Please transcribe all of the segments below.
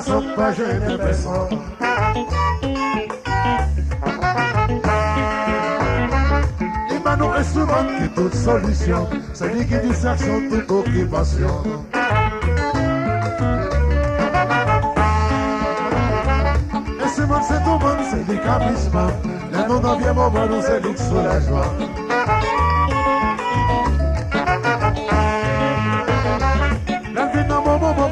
façon pas gêner personne. Il m'a nous instrument qui toute solution, c'est lui qui distraction toute occupation. Instrument c'est tout monde, c'est du capissement, les noms d'un vieux moment nous c'est du soulagement.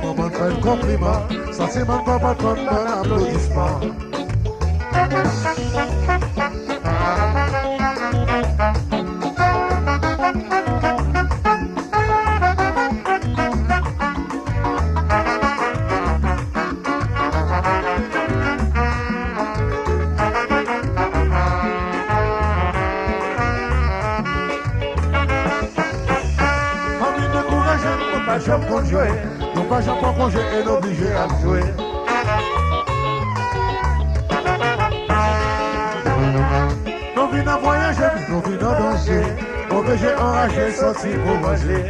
Moment fait le compliment, sentiment pas pas comme un applaudissement. Famille de courage, on va jamais jouer. Nous pas jamais pour congé et obligé à jouer. Nous venons à voyager, nous venons à danser. Obligé enragé, sorti pour manger.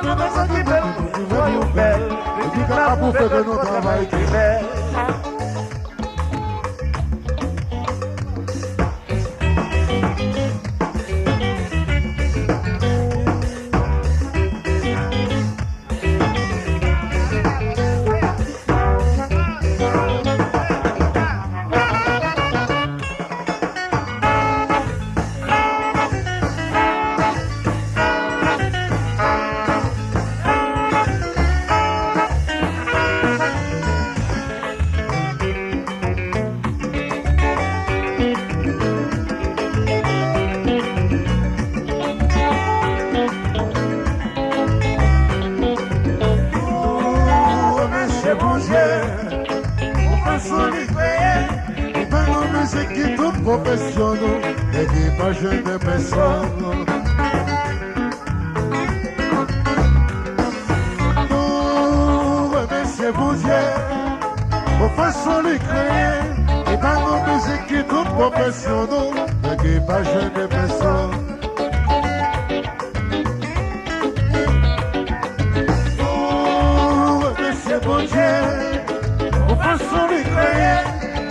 Nous dans un qui belle, nous voyons belle. Et puis quand la bouffe de nos travail qui est belle. Professionnel, équipage de personnes. Nous remercions Dieu pour façon de créer et dans nos musiques qui toutes professionnelles, équipage de personnes. Nous remercions Dieu pour façon de créer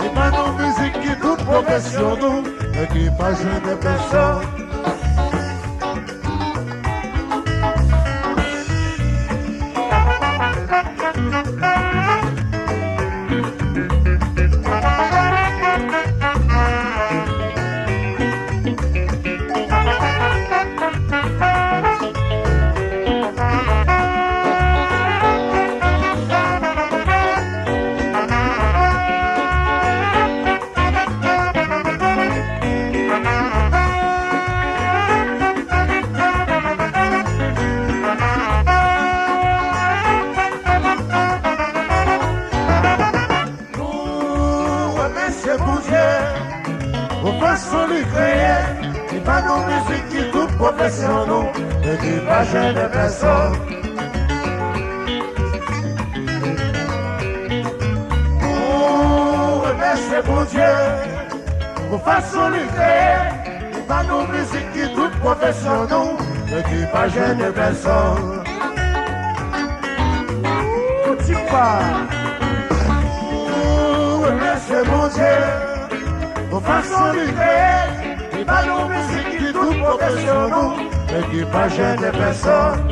et dans nos musiques qui toutes professionnelles, équipage de personnes. Équipage de personnes. Pour remercier mon Dieu, pour façon de créer, il va nos musiques qui toutes professionnelles, équipage de personnes. Tout y va. Pour remercier mon Dieu, pour façon de créer, il va nos musiques qui toutes professionnelles, équipage de personnes.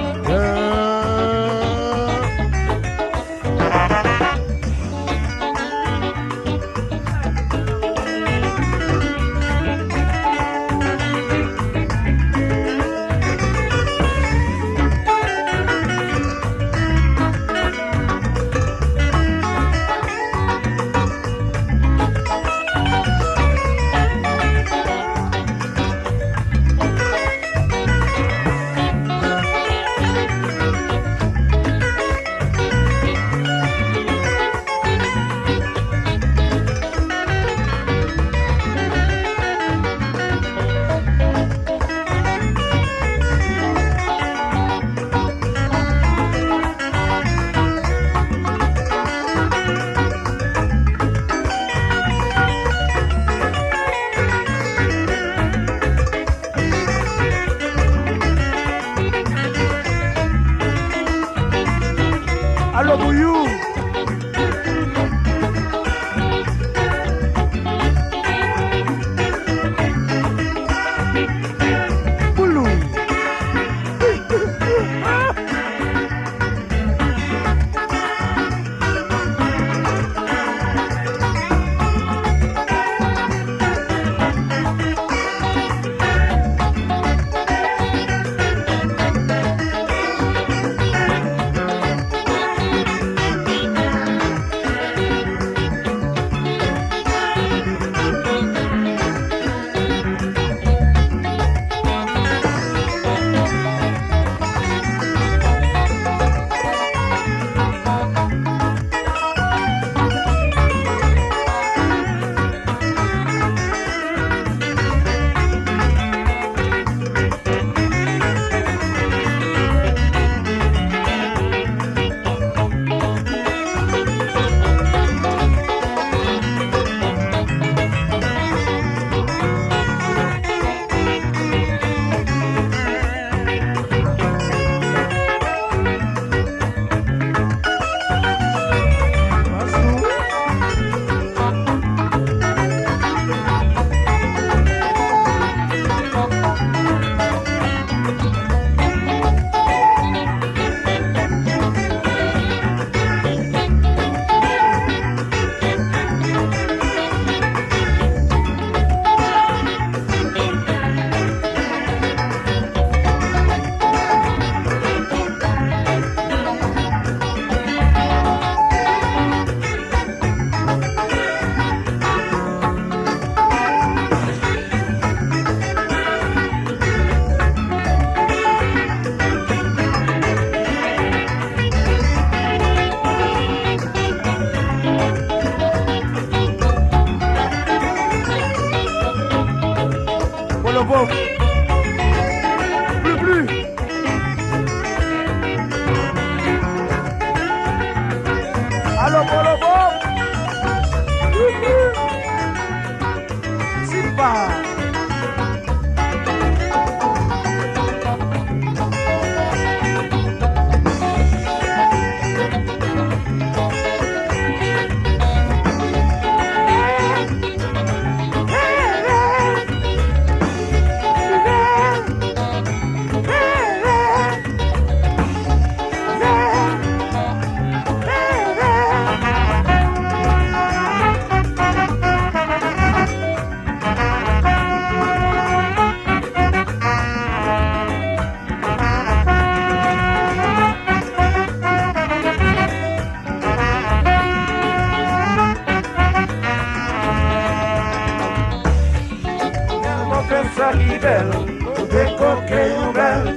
qui belle, tout est coquille ou belle.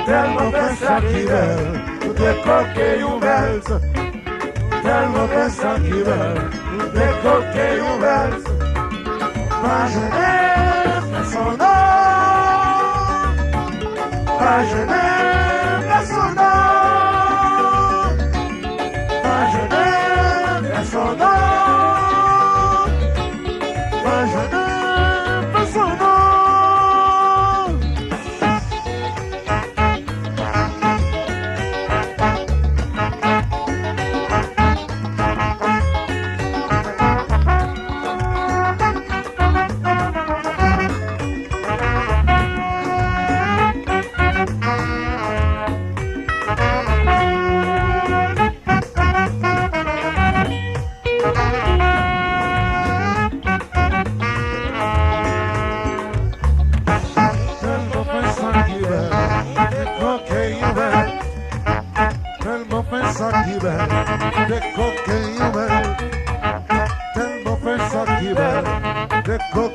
Tellement belle ça qui belle, tout est coquille ou belle. Tellement belle ça qui belle, tout est coquille ou belle. Ma jeunesse, son nom. Ma jeunesse, son nom. Ma jeunesse, son nom. Ma jeunesse, son nom. De coquille,